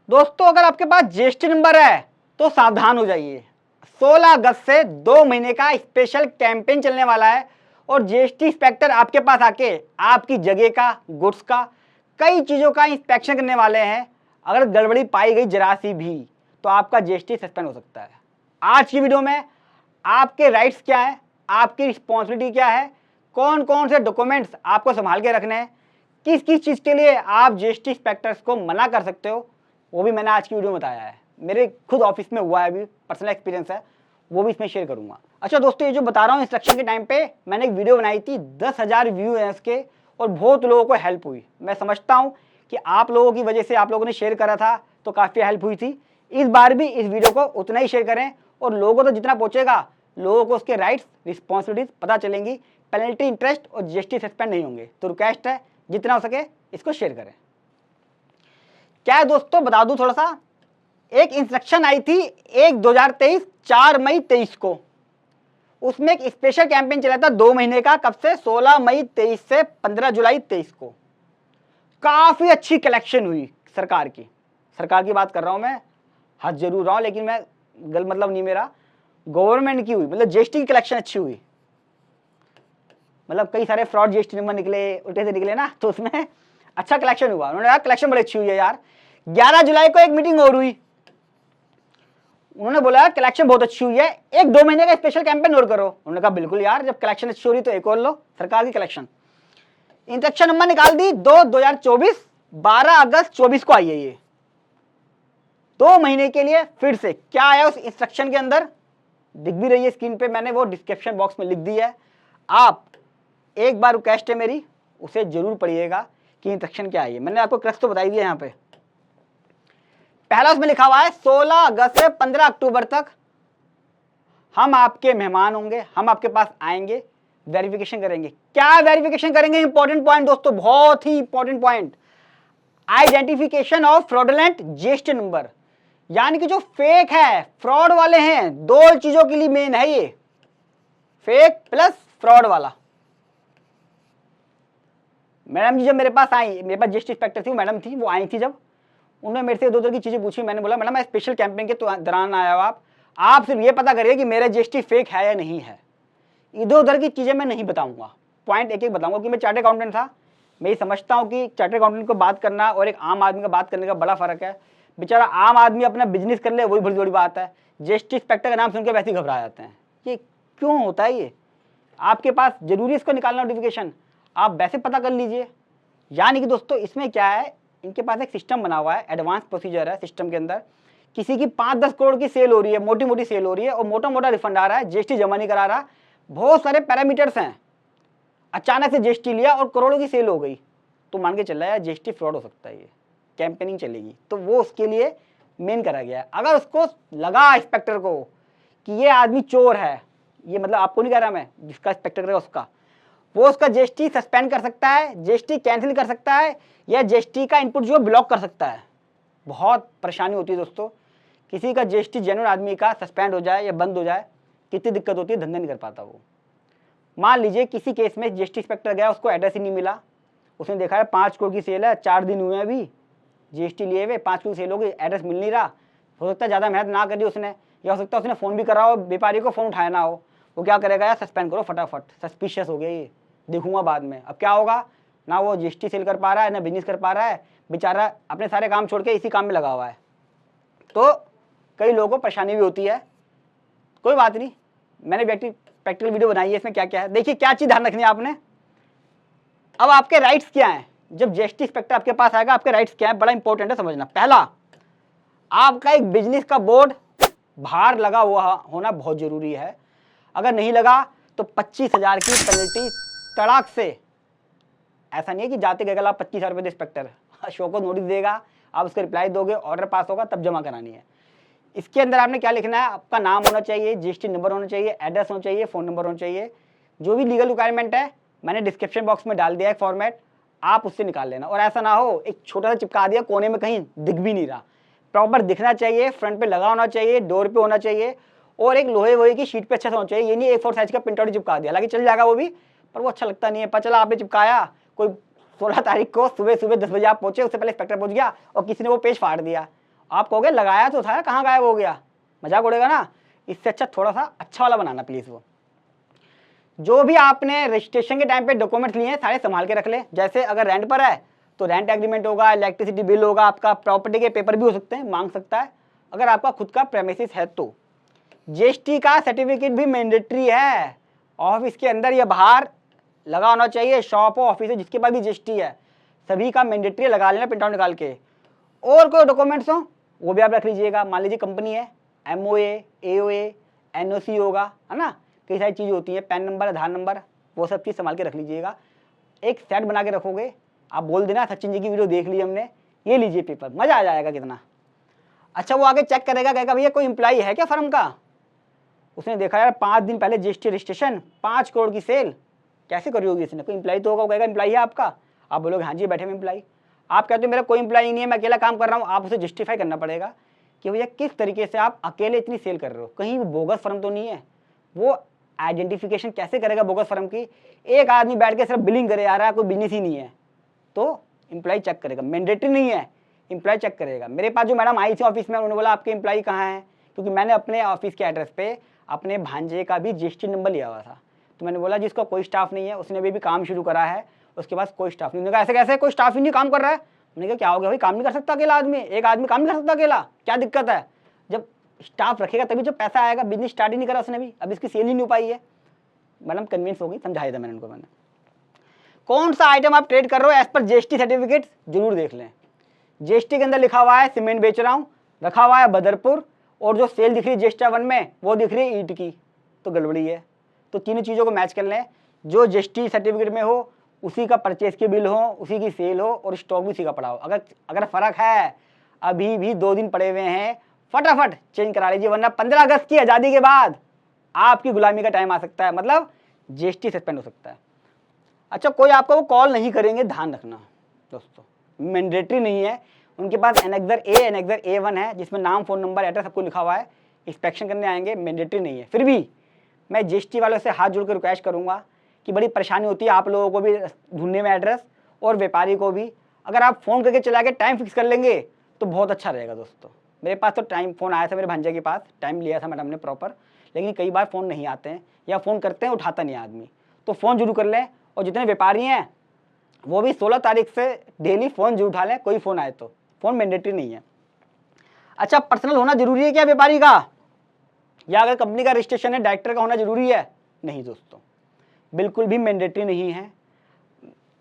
दोस्तों अगर आपके पास जीएसटी नंबर है तो सावधान हो जाइए। 16 अगस्त से 2 महीने का स्पेशल कैंपेन चलने वाला है और जीएसटी इंस्पेक्टर आपके पास आके आपकी जगह का, गुड्स का, कई चीज़ों का इंस्पेक्शन करने वाले हैं। अगर गड़बड़ी पाई गई जरा सी भी तो आपका जीएसटी सस्पेंड हो सकता है। आज की वीडियो में आपके राइट्स क्या है, आपकी रिस्पॉन्सिबिलिटी क्या है, कौन कौन से डॉक्यूमेंट्स आपको संभाल के रखने हैं, किस किस चीज़ के लिए आप जीएसटी इंस्पेक्टर्स को मना कर सकते हो, वो भी मैंने आज की वीडियो में बताया है। मेरे खुद ऑफिस में हुआ है, अभी पर्सनल एक्सपीरियंस है, वो भी इसमें शेयर करूंगा। अच्छा दोस्तों, ये जो बता रहा हूँ इंस्ट्रक्शन के टाइम पे मैंने एक वीडियो बनाई थी, 10,000 व्यू हैं इसके और बहुत लोगों को हेल्प हुई। मैं समझता हूँ कि आप लोगों की वजह से, आप लोगों ने शेयर करा था तो काफ़ी हेल्प हुई थी। इस बार भी इस वीडियो को उतना ही शेयर करें और लोगों को जितना पहुँचेगा लोगों को उसके राइट्स, रिस्पॉन्सिबिलिटीज पता चलेंगी, पेनल्टी, इंटरेस्ट और जीएसटी सस्पेंड नहीं होंगे। तो रिक्वेस्ट है जितना हो सके इसको शेयर करें। क्या है दोस्तों, बता दूं थोड़ा सा। एक इंस्ट्रक्शन आई थी 1/2023 4 मई 23 को। उसमें एक स्पेशल कैंपेन चला था 2 महीने का। कब से? 16 मई 23 से 15 जुलाई 23 को। काफी अच्छी कलेक्शन हुई सरकार की बात कर रहा हूं मैं, हद जरूर रहा हूं लेकिन मैं गलत मतलब नहीं मेरा, गवर्नमेंट की हुई, मतलब जीएसटी की कलेक्शन अच्छी हुई। मतलब कई सारे फ्रॉड जीएसटी नंबर निकले, उल्टे से निकले ना, तो उसमें अच्छा कलेक्शन हुआ। उन्होंने कहा कलेक्शन बड़ी अच्छी हुई है यार। 11 जुलाई को एक मीटिंग और हुई, उन्होंने बोला कलेक्शन बहुत अच्छी हुई है, 1-2 महीने का स्पेशल कैंपेन और करो। उन्होंने कहा बिल्कुल यार, जब कलेक्शन अच्छी हो रही तो एक और लो, सरकार की कलेक्शन। इंस्ट्रक्शन नंबर निकाल दी 2/2024, 12 अगस्त 24 को आई है ये। 2 महीने के लिए फिर से क्या आया उस इंस्ट्रक्शन के अंदर, दिख भी रही है स्क्रीन पे, मैंने वो डिस्क्रिप्शन बॉक्स में लिख दी है। आप एक बार रिक्वेस्ट है मेरी, उसे जरूर पढ़िएगा कि इंस्ट्रक्शन क्या है। मैंने आपको क्रक्स तो बताई दिया यहाँ पे। पहला उसमें लिखा हुआ है 16 अगस्त से 15 अक्टूबर तक हम आपके मेहमान होंगे, हम आपके पास आएंगे, वेरिफिकेशन करेंगे। क्या वेरिफिकेशन करेंगे? इंपॉर्टेंट पॉइंट दोस्तों, बहुत ही important point, identification of fraudulent GST number. यानी कि जो फेक है, फ्रॉड वाले हैं, दो चीजों के लिए मेन है ये, फेक प्लस फ्रॉड वाला। मैडम जी जब मेरे पास आई, मेरे पास जीएसटी इंस्पेक्टर थी, मैडम थी, वो आई थी, जब उन्होंने मेरे से दो तरह की चीजें पूछी, मैंने बोला मैडम मैं स्पेशल कैंपेन के दौरान आया हूं, आप सिर्फ ये पता करिए कि मेरा जीएसटी फेक है या नहीं है। इधर उधर की चीजें मैं नहीं बताऊंगा, पॉइंट एक एक बताऊंगा कि मैं चार्टर्ड अकाउंटेंट था। मैं ये समझता हूँ कि चार्टर्ड अकाउंटेंट को बात करना और एक आम आदमी को बात करने का बड़ा फर्क है। बेचारा आम आदमी अपना बिजनेस कर ले, वही बड़ी बड़ी बात है। जीएसटी इंस्पेक्टर का नाम सुनकर वैसे ही घबरा जाते हैं। ये क्यों होता है? ये आपके पास जरूरी इसको निकालना नोटिफिकेशन, आप वैसे पता कर लीजिए। यानी कि दोस्तों इसमें क्या है, इनके पास एक सिस्टम बना हुआ है, एडवांस प्रोसीजर है सिस्टम के अंदर। किसी की 5-10 करोड़ की सेल हो रही है, मोटी मोटी सेल हो रही है और मोटा मोटा रिफंड आ रहा है, जीएसटी जमा नहीं करा रहा, बहुत सारे पैरामीटर्स हैं। अचानक से जीएसटी लिया और करोड़ों की सेल हो गई, तो मान के चल रहा है जीएसटी फ्रॉड हो सकता है, ये कैंपेनिंग चलेगी। तो वो उसके लिए मेन करा गया है। अगर उसको लगा इंस्पेक्टर को कि ये आदमी चोर है, ये मतलब आपको नहीं कह रहा मैं, जिसका इंस्पेक्टर करेगा उसका, वो उसका जीएसटी सस्पेंड कर सकता है, जीएसटी कैंसिल कर सकता है, या जीएसटी का इनपुट जो ब्लॉक कर सकता है। बहुत परेशानी होती है दोस्तों, किसी का जीएसटी जेन्युइन आदमी का सस्पेंड हो जाए या बंद हो जाए, कितनी दिक्कत होती है, धंधा नहीं कर पाता वो। मान लीजिए किसी केस में जीएसटी इंस्पेक्टर गया, उसको एड्रेस ही नहीं मिला, उसने देखा है 5 करोड़ की सेल है, 4 दिन हुए हैं अभी जीएसटी लिए हुए, 5 करोड़ की सेल हो गई, एड्रेस मिल नहीं रहा। हो सकता है ज़्यादा मेहनत ना करी उसने, या हो सकता है उसने फ़ोन भी करा हो, व्यापारी को फ़ोन उठाया ना हो। वो क्या करेगा यार, सस्पेंड करो फटाफट, सस्पिशियस हो गया ये, देखूंगा बाद में। अब क्या होगा, ना वो जीएसटी सेल कर पा रहा है, ना बिजनेस कर पा रहा है, बेचारा अपने सारे काम छोड़ के इसी काम में लगा हुआ है। तो कई लोगों को परेशानी भी होती है। कोई बात नहीं, मैंने प्रैक्टिकल वीडियो बनाई है, इसमें क्या क्या है देखिए। क्या चीज़ ध्यान रखनी है आपने, अब आपके राइट्स क्या हैं जब जीएसटी इंस्पेक्टर आपके पास आएगा, आपके राइट्स क्या है, बड़ा इंपॉर्टेंट है समझना। पहला, आपका एक बिजनेस का बोर्ड बाहर लगा हुआ होना बहुत जरूरी है। अगर नहीं लगा तो 25,000 की पेनल्टी तड़ाक से। ऐसा नहीं है कि जाते गए आप 25,000 रुपये इंस्पेक्टर शो को नोटिस देगा, आप उसका रिप्लाई दोगे, ऑर्डर पास होगा, तब जमा करानी है। इसके अंदर आपने क्या लिखना है, आपका नाम होना चाहिए, जीएसटी नंबर होना चाहिए, एड्रेस होना चाहिए, फ़ोन नंबर होना चाहिए। जो भी लीगल रिक्वायरमेंट है मैंने डिस्क्रिप्शन बॉक्स में डाल दिया है फॉर्मेट, आप उससे निकाल लेना। और ऐसा ना हो एक छोटा सा चिपका दिया कोने में, कहीं दिख भी नहीं रहा, प्रॉपर दिखना चाहिए, फ्रंट पे लगा होना चाहिए, डोर पे होना चाहिए, और एक लोहे वोहे की शीट पे अच्छा सा होना चाहिए। ये नहीं A4 साइज का प्रिंट आउट चिपका दिया, हालांकि चल जाएगा वो भी, पर वो अच्छा लगता नहीं है। पता चला आपने चिपकाया, कोई 16 तारीख को सुबह 10 बजे आप पहुंचे, उससे पहले इंस्पेक्टर पहुंच गया और किसी ने वो पेज फाड़ दिया, आप कहोगे लगाया तो था, कहाँ गायब हो गया, मजाक उड़ेगा ना। इससे अच्छा थोड़ा सा अच्छा वाला बनाना प्लीज़। वो जो भी आपने रजिस्ट्रेशन के टाइम पे डॉक्यूमेंट्स लिए हैं सारे संभाल के रख ले। जैसे अगर रेंट पर है तो रेंट एग्रीमेंट होगा, इलेक्ट्रिसिटी बिल होगा, आपका प्रॉपर्टी के पेपर भी हो सकते हैं, मांग सकता है अगर आपका खुद का प्रेमिसेस है तो। जीएसटी का सर्टिफिकेट भी मैंडेटरी है, ऑफिस के अंदर या बाहर लगा होना चाहिए, शॉप हो ऑफिस हो जिसके पास भी जीएसटी है सभी का मैंडेटरी लगा लेना प्रिंट आउट निकाल के। और कोई डॉक्यूमेंट्स हो वो भी आप रख लीजिएगा। मान लीजिए कंपनी है, MOA, AOA, NOC होगा, है ना, कई सारी चीज़ें होती हैं, पैन नंबर, आधार नंबर, वो सब चीज़ संभाल के रख लीजिएगा। एक सेट बना के रखोगे, आप बोल देना सचिन जी की वीडियो देख ली हमने, ये लीजिए पेपर, मज़ा आ जाएगा कितना। अच्छा वो आगे चेक करेगा, कहेगा भैया कोई एम्प्लॉई है क्या फर्म का। उसने देखा यार 5 दिन पहले जीएसटी रजिस्ट्रेशन, 5 करोड़ की सेल, कैसे करी होगी इसने, कोई एम्प्लॉई तो होगा। वो कहेगा एम्प्लॉई है आपका, आप बोलोगे हाँ जी बैठे हुए एम्प्लॉई। आप कहते हो मेरा कोई एम्प्लॉई नहीं है, मैं अकेला काम कर रहा हूँ, आप उसे जस्टिफाई करना पड़ेगा कि भैया किस तरीके से आप अकेले इतनी सेल कर रहे हो, कहीं बोगस फर्म तो नहीं है। वो आइडेंटिफिकेशन कैसे करेगा बोगस फर्म की, एक आदमी बैठ के सिर्फ बिलिंग करे आ रहा है, कोई बिजनेस ही नहीं है, तो एम्प्लॉई चेक करेगा, मैंडेटरी नहीं है, एम्प्लॉय चेक करेगा। मेरे पास जो मैडम आई थी ऑफिस में, उन्होंने बोला आपके एम्प्लॉई कहाँ हैं, क्योंकि मैंने अपने ऑफिस के एड्रेस पे अपने भांजे का भी जीएसटी नंबर लिया हुआ था। तो मैंने बोला जिसका कोई स्टाफ नहीं है, उसने भी काम शुरू करा है, उसके पास कोई स्टाफ नहीं। उन्होंने कहा ऐसे कैसे, कोई स्टाफ ही नहीं काम कर रहा है। मैंने कहा क्या हो गया भाई, काम नहीं कर सकता अकेला आदमी, एक आदमी काम नहीं कर सकता अकेला, क्या दिक्कत है। जब स्टाफ रखेगा तभी जो पैसा आएगा, बिजनेस स्टार्ट ही नहीं करा उसने भी, अब इसकी सेल ही नहीं हो पाई है। मैडम कन्विंस हो गई, समझाया था मैंने उनको। मैंने कौन सा आइटम आप ट्रेड कर रहे हो एज पर जीएसटी सर्टिफिकेट जरूर देख लें। जीएसटी के अंदर लिखा हुआ है सीमेंट बेच रहा हूँ, रखा हुआ है बदरपुर, और जो सेल दिख रही है जीएसटी 1 में वो दिख रही है ईंट की, तो गड़बड़ी है। तो तीनों चीज़ों को मैच कर लें, जो जीएसटी सर्टिफिकेट में हो उसी का परचेज की बिल हो, उसी की सेल हो, और स्टॉक भी उसी का पड़ा हो। अगर फर्क है, अभी भी 2 दिन पड़े हुए हैं, फटाफट चेंज करा लीजिए, वरना 15 अगस्त की आज़ादी के बाद आपकी गुलामी का टाइम आ सकता है, मतलब जीएसटी सस्पेंड हो सकता है। अच्छा कोई आपको वो कॉल नहीं करेंगे, ध्यान रखना दोस्तों, मैंडेटरी नहीं है। उनके पास एनेक्सर A1 है जिसमें नाम, फ़ोन नंबर, एड्रेस सबको लिखा हुआ है, इंस्पेक्शन करने आएंगे, मैंडेटरी नहीं है। फिर भी मैं जीएसटी वालों से हाथ जोड़ कर रिक्वेस्ट करूंगा कि बड़ी परेशानी होती है आप लोगों को भी ढूंढने में एड्रेस, और व्यापारी को भी। अगर आप फ़ोन करके चला के टाइम फिक्स कर लेंगे तो बहुत अच्छा रहेगा दोस्तों। मेरे पास तो टाइम फ़ोन आया था मेरे भांजे के पास, टाइम लिया था मैडम ने प्रॉपर, लेकिन कई बार फ़ोन नहीं आते हैं, या फ़ोन करते हैं उठाता नहीं आदमी, तो फ़ोन जरूर कर लें। और जितने व्यापारी हैं वो भी 16 तारीख से डेली फ़ोन जरूर उठा लें, कोई फ़ोन आए तो। फ़ोन मैंडेटरी नहीं है। अच्छा पर्सनल होना जरूरी है क्या व्यापारी का, या अगर कंपनी का रजिस्ट्रेशन है डायरेक्टर का होना जरूरी है? नहीं दोस्तों, बिल्कुल भी मैंडेटरी नहीं है।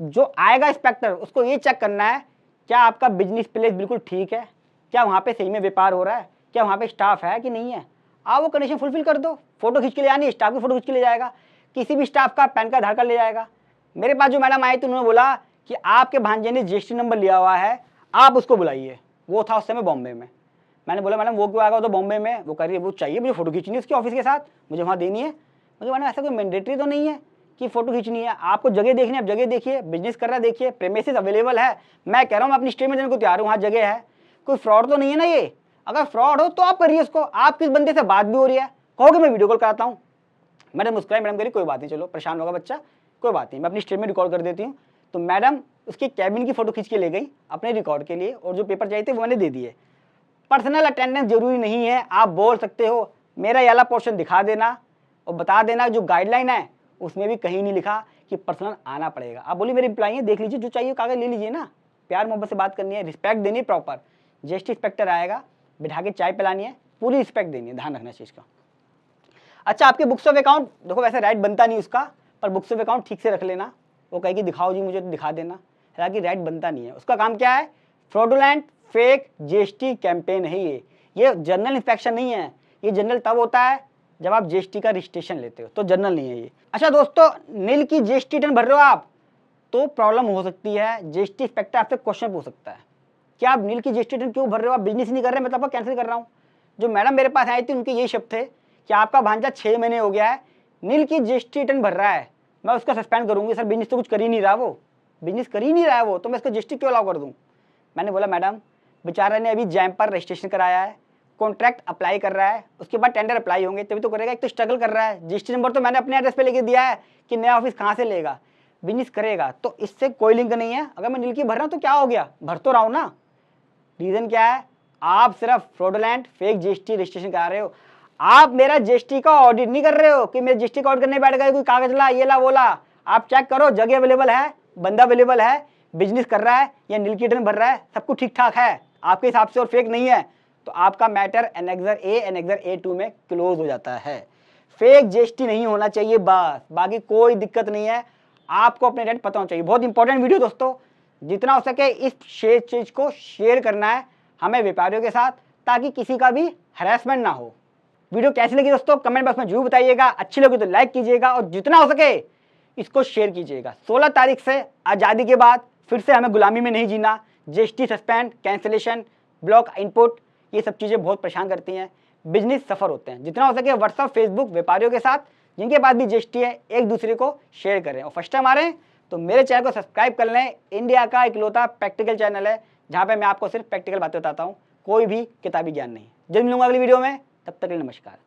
जो आएगा इंस्पेक्टर उसको ये चेक करना है क्या आपका बिजनेस प्लेस बिल्कुल ठीक है, क्या वहाँ पे सही में व्यापार हो रहा है, क्या वहाँ पे स्टाफ है कि नहीं है। आप वो कंडीशन फुलफिल कर दो, फोटो खींच के ले आनी, स्टाफ की फोटो खींच के ले जाएगा, किसी भी स्टाफ का पैन का आधार कार्ड ले जाएगा। मेरे पास जो मैडम आई थी उन्होंने बोला कि आपके भांजे ने जीएसटी नंबर लिया हुआ है, आप उसको बुलाइए। वो था उस समय बॉम्बे में। मैंने बोला मैडम वो क्यों आएगा, तो बॉम्बे में। वो कह रही है वो चाहिए मुझे, फोटो खींचनी है उसके ऑफिस के साथ, मुझे वहाँ देनी है। मुझे मैडम ऐसा कोई मैंडेटरी तो नहीं है कि फोटो खींचनी है, आपको जगह देखनी है, आप जगह देखिए, बिजनेस कर रहा है देखिए, प्रेमिसेस अवेलेबल है। मैं कह रहा हूँ मैं अपनी स्टेट में देने को तैयार हूँ, वहाँ जगह है, कोई फ्रॉड तो नहीं है ना ये। अगर फ्रॉड हो तो आप करिए उसको, आप किस बंदे से बात भी हो रही है, कहोगे मैं वीडियो कॉल कराता हूँ। मैडम मुस्कुराई, मैडम कह कोई बात नहीं, चलो परेशान होगा बच्चा, कोई बात नहीं, मैं अपनी स्टेट में रिकॉर्ड कर देती हूँ। तो मैडम उसके कैबिन की फोटो खींच के ले गई अपने रिकॉर्ड के लिए, और जो पेपर चाहिए थे वो मैंने दे दिए। पर्सनल अटेंडेंस जरूरी नहीं है, आप बोल सकते हो मेरा ये वाला पोर्शन दिखा देना और बता देना जो गाइडलाइन है उसमें भी कहीं नहीं लिखा कि पर्सनल आना पड़ेगा। आप बोलिए मेरे एम्प्लॉई है, देख लीजिए जो चाहिए कागज ले लीजिए ना, प्यार मोहब्बत से बात करनी है, रिस्पेक्ट देनी है प्रॉपर। जीएसटी इंस्पेक्टर आएगा, बिठा के चाय पिलानी है, पूरी रिस्पेक्ट देनी है, ध्यान रखना चीज़ का। अच्छा आपके बुक्स ऑफ अकाउंट देखो, वैसे राइट बनता नहीं उसका, पर बुक्स ऑफ अकाउंट ठीक से रख लेना। वो कहेगी दिखाओ जी मुझे, तो दिखा देना, हालांकि राइट बनता नहीं है। उसका काम क्या है, फ्रॉडुलेंट फेक जीएसटी कैंपेन है ये जनरल इंस्पेक्शन नहीं है। ये जनरल तब होता है जब आप जीएसटी का रजिस्ट्रेशन लेते हो, तो जनरल नहीं है ये। अच्छा दोस्तों, नील की जीएसटी रिटर्न भर रहे हो आप तो प्रॉब्लम हो सकती है, जीएसटी इंस्पेक्टर आपसे क्वेश्चन पूछ सकता है कि आप नील की जीएसटी रिटर्न क्यों भर रहे हो, आप बिजनेस नहीं कर रहे, मैं तो आपका कैंसिल कर रहा हूँ। जो मैडम मेरे पास आई थी उनके यही शब्द थे कि आपका भांजा 6 महीने हो गया है, नील की जीएसटी रिटर्न भर रहा है, मैं उसका सस्पेंड करूंगी। सर बिजनेस तो कुछ कर ही नहीं रहा, वो बिजनेस कर ही नहीं रहा है वो, तो मैं इसको जीएसटी क्यों अलाउ कर दूँ। मैंने बोला मैडम बेचारा ने अभी जैम पर रजिस्ट्रेशन कराया है, कॉन्ट्रैक्ट अप्लाई कर रहा है, उसके बाद टेंडर अप्लाई होंगे तभी तो करेगा। एक तो स्ट्रगल कर रहा है, जीएसटी नंबर तो मैंने अपने एड्रेस पे लेके दिया है कि नया ऑफिस कहाँ से लेगा, बिजनेस करेगा, तो इससे कोई लिंक नहीं है। अगर मैं नील की भर रहा हूँ तो क्या हो गया, भर तो रहा हूँ ना। रीज़न क्या है, आप सिर्फ फ्रॉडुलेंट फेक जीएसटी रजिस्ट्रेशन करा रहे हो। आप मेरा जीएसटी का ऑडिट नहीं कर रहे हो कि मेरे जीएसटी का ऑडिट करने बैठ गए, कोई कागज ला, ये ला वो ला। आप चेक करो, जगह अवेलेबल है, बंदा अवेलेबल है, बिजनेस कर रहा है या नील की रिटर्न भर रहा है, सब कुछ ठीक ठाक है आपके हिसाब से और फेक नहीं है, तो आपका matter annexure A annexure A2 में क्लोज हो जाता है। फेक जीएसटी नहीं होना चाहिए बस, बाकी कोई दिक्कत नहीं है। आपको अपने रेट पता होना चाहिए। बहुत इंपॉर्टेंट वीडियो दोस्तों, जितना हो सके इस चीज को शेयर करना है हमें व्यापारियों के साथ, ताकि किसी का भी हरासमेंट ना हो। वीडियो कैसी लगी दोस्तों कमेंट बॉक्स में जरूर बताइएगा। अच्छी लगी तो लाइक कीजिएगा और जितना हो सके इसको शेयर कीजिएगा। 16 तारीख से आज़ादी के बाद फिर से हमें गुलामी में नहीं जीना। GST suspend, cancellation, block input, ये सब चीज़ें बहुत परेशान करती हैं, बिजनेस सफ़र होते हैं। जितना हो सके व्हाट्सअप, फेसबुक व्यापारियों के साथ जिनके पास भी जीएसटी है, एक दूसरे को शेयर करें। और फर्स्ट टाइम आ रहे हैं तो मेरे चैनल को सब्सक्राइब कर लें। इंडिया का इकलौता प्रैक्टिकल चैनल है जहाँ पे मैं आपको सिर्फ प्रैक्टिकल बातें बताता हूँ, कोई भी किताबी ज्ञान नहीं। जल्द मिलूंगा अगली वीडियो में, तब तक के लिए नमस्कार।